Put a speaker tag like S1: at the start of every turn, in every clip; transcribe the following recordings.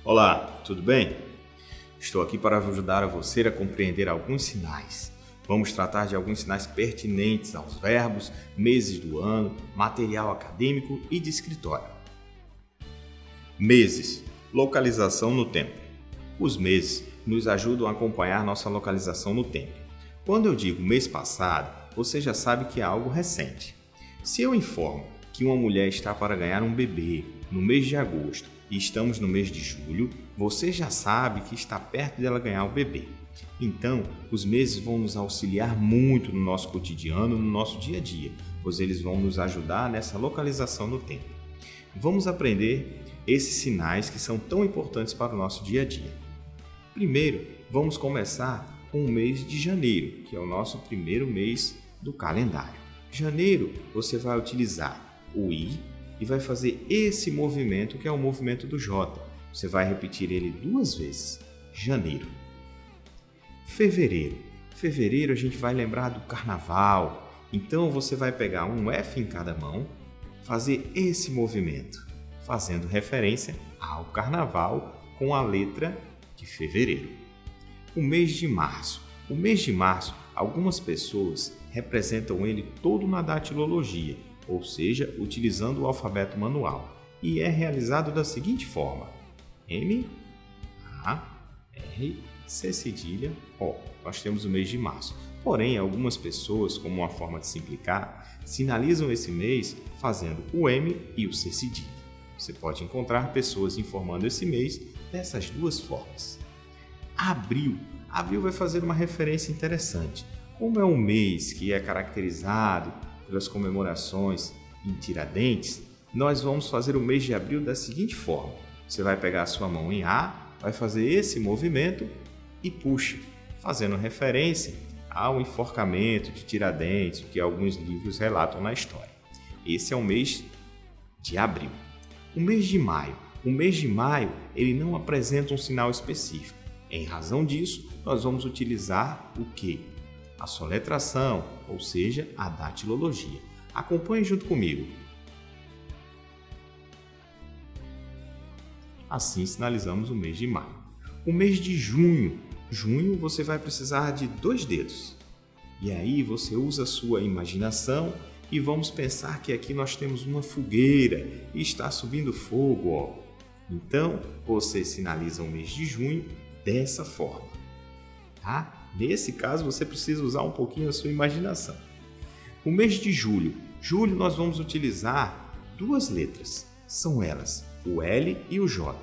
S1: Olá, tudo bem? Estou aqui para ajudar você a compreender alguns sinais. Vamos tratar de alguns sinais pertinentes aos verbos, meses do ano, material acadêmico e de escritório. Meses. Localização no tempo. Os meses nos ajudam a acompanhar nossa localização no tempo. Quando eu digo mês passado, você já sabe que é algo recente. Se eu informo que uma mulher está para ganhar um bebê no mês de agosto e estamos no mês de julho, você já sabe que está perto dela ganhar o bebê. Então, os meses vão nos auxiliar muito no nosso cotidiano, no nosso dia a dia, pois eles vão nos ajudar nessa localização no tempo. Vamos aprender esses sinais que são tão importantes para o nosso dia a dia. Primeiro, vamos começar com o mês de janeiro, que é o nosso primeiro mês do calendário. Janeiro, você vai utilizar o I e vai fazer esse movimento, que é o movimento do J. Você vai repetir ele 2 vezes. Janeiro. Fevereiro. Fevereiro a gente vai lembrar do carnaval. Então você vai pegar um F em cada mão, fazer esse movimento, fazendo referência ao carnaval com a letra de fevereiro. O mês de março. O mês de março, algumas pessoas representam ele todo na datilologia, ou seja, utilizando o alfabeto manual, e é realizado da seguinte forma: M, A, R, C cedilha, O. Nós temos o mês de março. Porém, algumas pessoas, como uma forma de simplificar, sinalizam esse mês fazendo o M e o C cedilha. Você pode encontrar pessoas informando esse mês dessas 2 formas. Abril. Abril vai fazer uma referência interessante. Como é um mês que é caracterizado pelas comemorações em Tiradentes, nós vamos fazer o mês de abril da seguinte forma: você vai pegar a sua mão em A, vai fazer esse movimento e puxa, fazendo referência ao enforcamento de Tiradentes, que alguns livros relatam na história. Esse é o mês de abril. O mês de maio. O mês de maio, ele não apresenta um sinal específico. Em razão disso, nós vamos utilizar o quê? A soletração, ou seja, a datilologia. Acompanhe junto comigo. Assim sinalizamos o mês de maio. O mês de junho. Junho você vai precisar de 2 dedos. E aí você usa a sua imaginação e vamos pensar que aqui nós temos uma fogueira e está subindo fogo, ó. Então, você sinaliza o mês de junho dessa forma, tá? Nesse caso, você precisa usar um pouquinho a sua imaginação. O mês de julho. Julho nós vamos utilizar 2 letras. São elas o L e o J.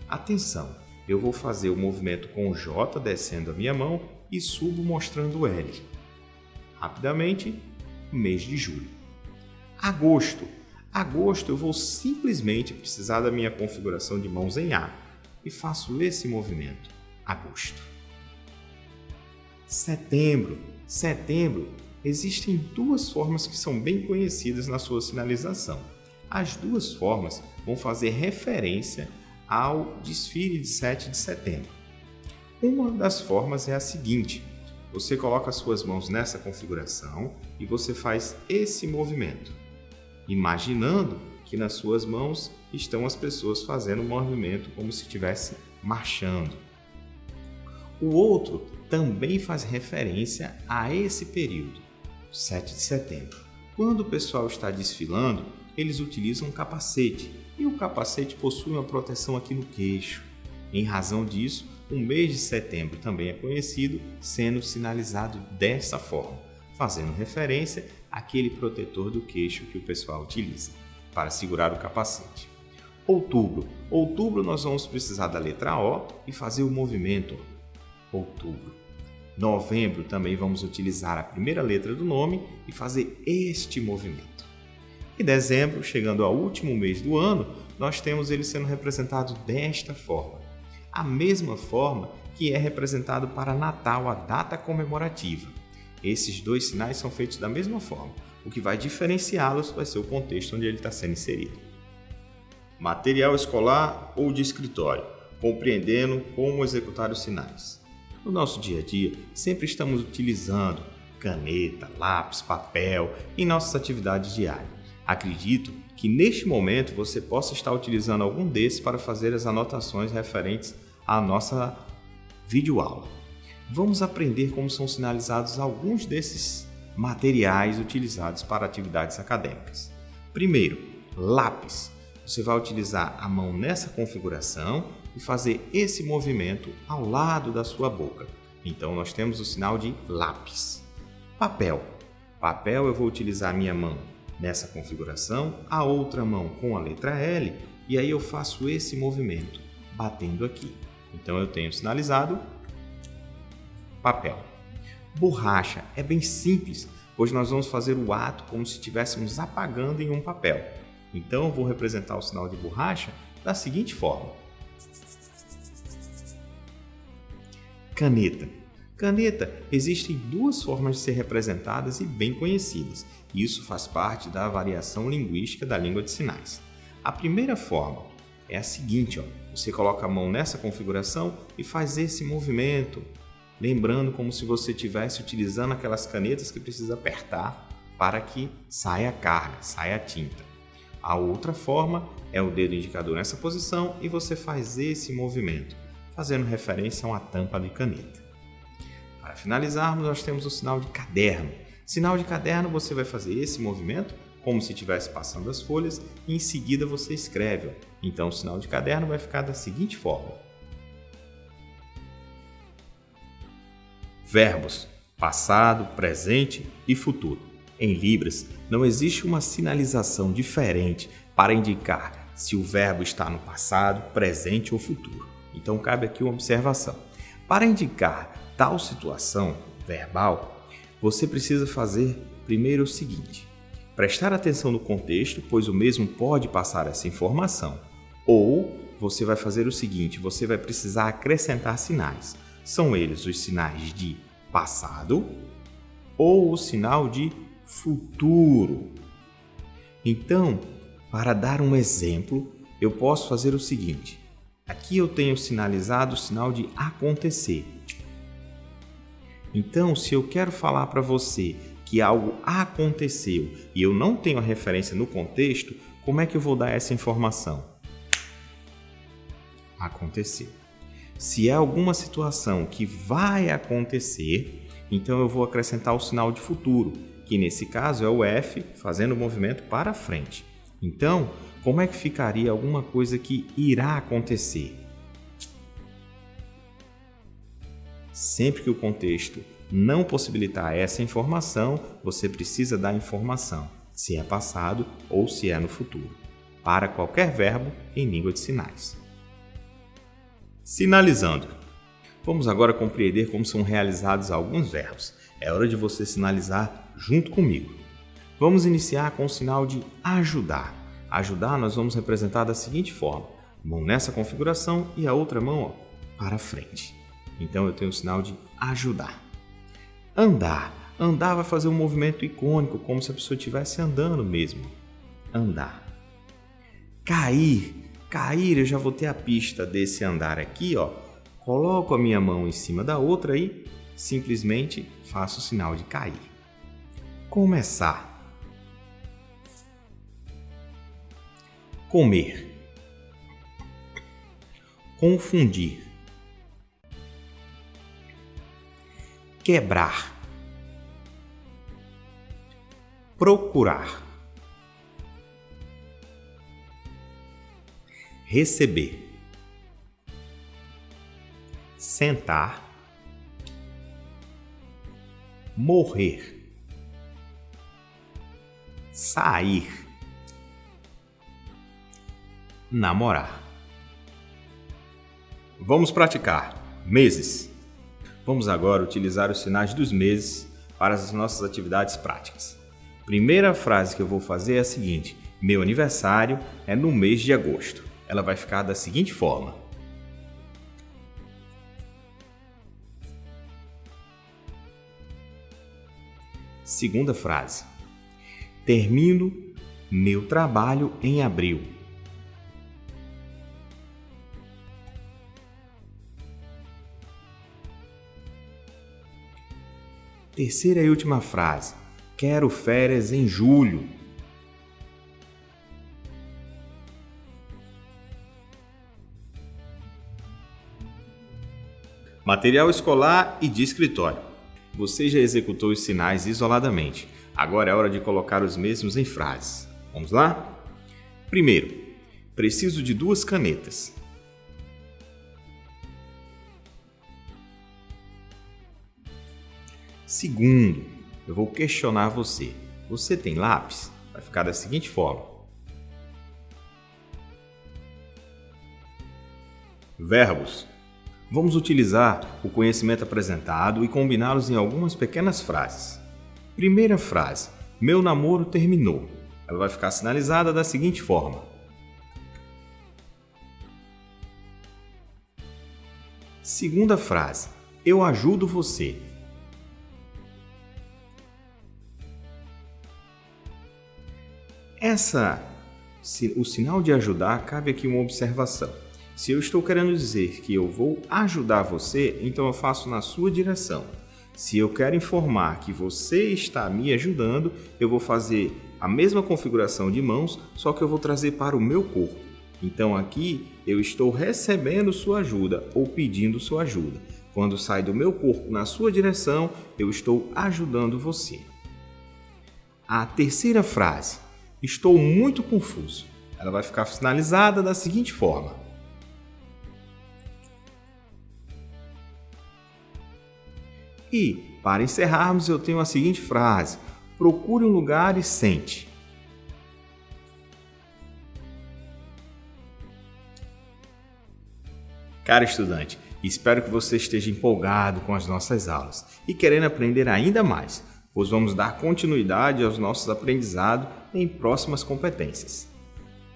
S1: Atenção, eu vou fazer o movimento com o J descendo a minha mão e subo mostrando o L. Rapidamente, mês de julho. Agosto. Agosto eu vou simplesmente precisar da minha configuração de mãos em A e faço esse movimento. Agosto. Setembro. Setembro, existem 2 formas que são bem conhecidas na sua sinalização. As 2 formas vão fazer referência ao desfile de 7 de setembro. Uma das formas é a seguinte: você coloca as suas mãos nessa configuração e você faz esse movimento, imaginando que nas suas mãos estão as pessoas fazendo um movimento como se estivesse marchando. O outro também faz referência a esse período, 7 de setembro. Quando o pessoal está desfilando, eles utilizam um capacete, e o capacete possui uma proteção aqui no queixo. Em razão disso, o mês de setembro também é conhecido sendo sinalizado dessa forma, fazendo referência àquele protetor do queixo que o pessoal utiliza para segurar o capacete. Outubro. Outubro nós vamos precisar da letra O e fazer o movimento outubro. Novembro também vamos utilizar a primeira letra do nome e fazer este movimento. E dezembro, chegando ao último mês do ano, nós temos ele sendo representado desta forma. A mesma forma que é representado para Natal, a data comemorativa. Esses dois sinais são feitos da mesma forma. O que vai diferenciá-los vai ser o contexto onde ele está sendo inserido. Material escolar ou de escritório, compreendendo como executar os sinais. No nosso dia a dia, sempre estamos utilizando caneta, lápis, papel em nossas atividades diárias. Acredito que neste momento você possa estar utilizando algum desses para fazer as anotações referentes à nossa videoaula. Vamos aprender como são sinalizados alguns desses materiais utilizados para atividades acadêmicas. Primeiro, lápis. Você vai utilizar a mão nessa configuração e fazer esse movimento ao lado da sua boca. Então, nós temos o sinal de lápis. Papel. Papel, eu vou utilizar a minha mão nessa configuração, a outra mão com a letra L, e aí eu faço esse movimento, batendo aqui. Então, eu tenho sinalizado papel. Borracha é bem simples, pois nós vamos fazer o ato como se estivéssemos apagando em um papel. Então, eu vou representar o sinal de borracha da seguinte forma. Caneta. Caneta, existem duas formas de ser representadas e bem conhecidas. Isso faz parte da variação linguística da língua de sinais. A primeira forma é a seguinte, você coloca a mão nessa configuração e faz esse movimento, lembrando como se você estivesse utilizando aquelas canetas que precisa apertar para que saia a carga, saia a tinta. A outra forma é o dedo indicador nessa posição e você faz esse movimento, fazendo referência a uma tampa de caneta. Para finalizarmos, nós temos o sinal de caderno. Sinal de caderno, você vai fazer esse movimento, como se estivesse passando as folhas, e em seguida você escreve. Então, o sinal de caderno vai ficar da seguinte forma. Verbos: passado, presente e futuro. Em Libras, não existe uma sinalização diferente para indicar se o verbo está no passado, presente ou futuro. Então, cabe aqui uma observação. Para indicar tal situação verbal, você precisa fazer primeiro o seguinte: prestar atenção no contexto, pois o mesmo pode passar essa informação. Ou você vai fazer o seguinte: você vai precisar acrescentar sinais. São eles os sinais de passado ou o sinal de futuro. Então, para dar um exemplo, eu posso fazer o seguinte. Aqui eu tenho sinalizado o sinal de acontecer. Então, se eu quero falar para você que algo aconteceu e eu não tenho a referência no contexto, como é que eu vou dar essa informação? Aconteceu. Se é alguma situação que vai acontecer, então eu vou acrescentar o sinal de futuro, que nesse caso é o F, fazendo o movimento para frente. Então, como é que ficaria alguma coisa que irá acontecer? Sempre que o contexto não possibilitar essa informação, você precisa dar informação, se é passado ou se é no futuro, para qualquer verbo em língua de sinais. Sinalizando. Vamos agora compreender como são realizados alguns verbos. É hora de você sinalizar junto comigo. Vamos iniciar com o sinal de ajudar. Ajudar nós vamos representar da seguinte forma. Mão nessa configuração e a outra mão para frente. Então eu tenho o sinal de ajudar. Andar. Andar vai fazer um movimento icônico, como se a pessoa estivesse andando mesmo. Andar. Cair. Cair, eu já vou ter a pista desse andar aqui, Coloco a minha mão em cima da outra e simplesmente faço o sinal de cair. Começar. Comer. Confundir. Quebrar. Procurar. Receber. Sentar. Morrer. Sair. Namorar. Vamos praticar. Meses. Vamos agora utilizar os sinais dos meses para as nossas atividades práticas. Primeira frase que eu vou fazer é a seguinte: meu aniversário é no mês de agosto. Ela vai ficar da seguinte forma. Segunda frase: termino meu trabalho em abril. Terceira e última frase: quero férias em julho. Material escolar e de escritório. Você já executou os sinais isoladamente. Agora é hora de colocar os mesmos em frases. Vamos lá? Primeiro, preciso de 2 canetas. Segundo, eu vou questionar você. Você tem lápis? Vai ficar da seguinte forma. Verbos. Vamos utilizar o conhecimento apresentado e combiná-los em algumas pequenas frases. Primeira frase: meu namoro terminou. Ela vai ficar sinalizada da seguinte forma. Segunda frase: eu ajudo você. O sinal de ajudar, cabe aqui uma observação. Se eu estou querendo dizer que eu vou ajudar você, então eu faço na sua direção. Se eu quero informar que você está me ajudando, eu vou fazer a mesma configuração de mãos, só que eu vou trazer para o meu corpo. Então aqui eu estou recebendo sua ajuda ou pedindo sua ajuda. Quando sai do meu corpo na sua direção, eu estou ajudando você. A terceira frase: estou muito confuso. Ela vai ficar finalizada da seguinte forma. E, para encerrarmos, eu tenho a seguinte frase: procure um lugar e sente. Cara estudante, espero que você esteja empolgado com as nossas aulas e querendo aprender ainda mais, pois vamos dar continuidade aos nossos aprendizados em próximas competências.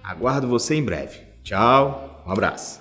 S1: Aguardo você em breve. Tchau, um abraço.